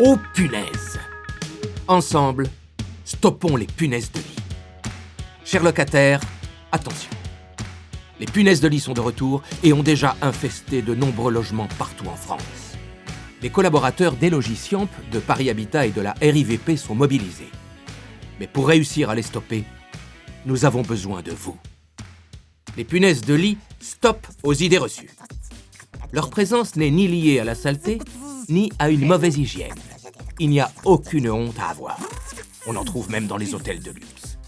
Oh punaise! Ensemble, stoppons les punaises de lit. Chers locataires, attention. Les punaises de lit sont de retour et ont déjà infesté de nombreux logements partout en France. Les collaborateurs d'Elogiciamp, de Paris Habitat et de la RIVP sont mobilisés. Mais pour réussir à les stopper, nous avons besoin de vous. Les punaises de lit, stop aux idées reçues. Leur présence n'est ni liée à la saleté, ni à une mauvaise hygiène. Il n'y a aucune honte à avoir. On en trouve même dans les hôtels de luxe.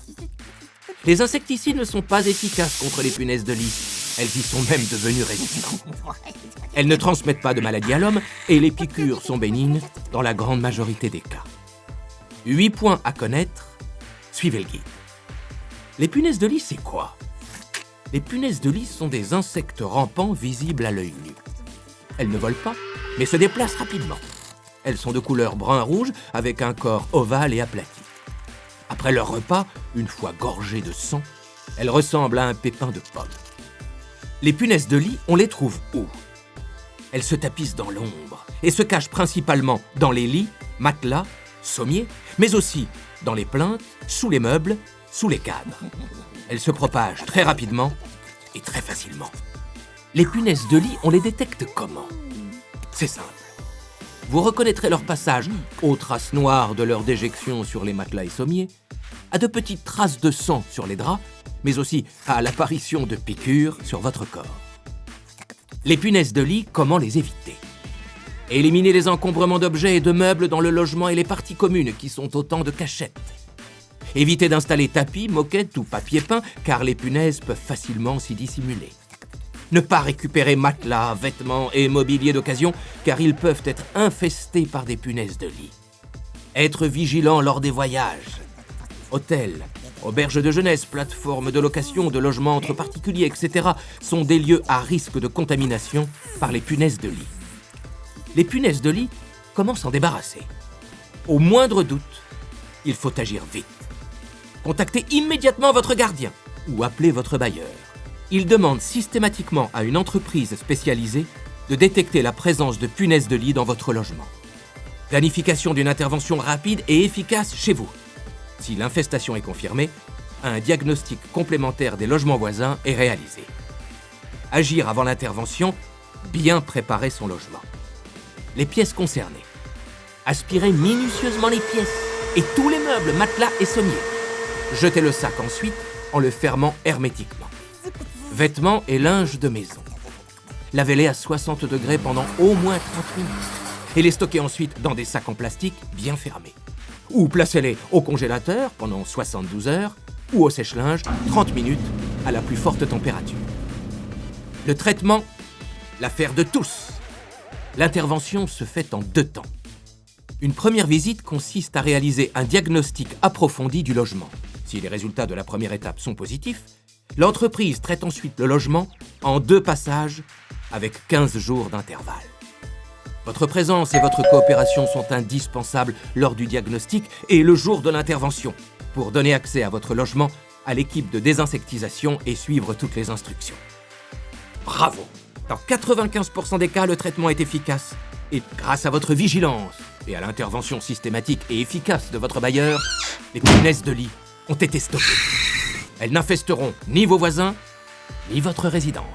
Les insecticides ne sont pas efficaces contre les punaises de lit. Elles y sont même devenues résistantes. Elles ne transmettent pas de maladie à l'homme et les piqûres sont bénignes dans la grande majorité des cas. 8 points à connaître, suivez le guide. Les punaises de lit, c'est quoi? Les punaises de lit sont des insectes rampants visibles à l'œil nu. Elles ne volent pas, mais se déplacent rapidement. Elles sont de couleur brun-rouge avec un corps ovale et aplati. Après leur repas, une fois gorgées de sang, elles ressemblent à un pépin de pomme. Les punaises de lit, on les trouve où? Elles se tapissent dans l'ombre et se cachent principalement dans les lits, matelas, sommiers, mais aussi dans les plinthes, sous les meubles, sous les cadres. Elles se propagent très rapidement et très facilement. Les punaises de lit, on les détecte comment? C'est simple. Vous reconnaîtrez leur passage aux traces noires de leur déjection sur les matelas et sommiers, à de petites traces de sang sur les draps, mais aussi à l'apparition de piqûres sur votre corps. Les punaises de lit, comment les éviter? Éliminez les encombrements d'objets et de meubles dans le logement et les parties communes qui sont autant de cachettes. Évitez d'installer tapis, moquettes ou papier peint car les punaises peuvent facilement s'y dissimuler. Ne pas récupérer matelas, vêtements et mobilier d'occasion car ils peuvent être infestés par des punaises de lit. Être vigilant lors des voyages. Hôtels, auberges de jeunesse, plateformes de location, de logements entre particuliers, etc. sont des lieux à risque de contamination par les punaises de lit. Les punaises de lit, comment s'en débarrasser? Au moindre doute, il faut agir vite. Contactez immédiatement votre gardien ou appelez votre bailleur. Il demande systématiquement à une entreprise spécialisée de détecter la présence de punaises de lit dans votre logement. Planification d'une intervention rapide et efficace chez vous. Si l'infestation est confirmée, un diagnostic complémentaire des logements voisins est réalisé. Agir avant l'intervention, bien préparer son logement. Les pièces concernées. Aspirez minutieusement les pièces et tous les meubles, matelas et sommiers. Jetez le sac ensuite en le fermant hermétiquement. Vêtements et linge de maison. Lavez-les à 60 degrés pendant au moins 30 minutes et les stockez ensuite dans des sacs en plastique bien fermés. Ou placez-les au congélateur pendant 72 heures ou au sèche-linge 30 minutes à la plus forte température. Le traitement, l'affaire de tous. L'intervention se fait en 2 temps. Une première visite consiste à réaliser un diagnostic approfondi du logement. Si les résultats de la première étape sont positifs, l'entreprise traite ensuite le logement en 2 passages avec 15 jours d'intervalle. Votre présence et votre coopération sont indispensables lors du diagnostic et le jour de l'intervention pour donner accès à votre logement à l'équipe de désinsectisation et suivre toutes les instructions. Bravo! Dans 95% des cas, le traitement est efficace et grâce à votre vigilance et à l'intervention systématique et efficace de votre bailleur, les punaises de lit ont été stoppées. Elles n'infesteront ni vos voisins, ni votre résidence.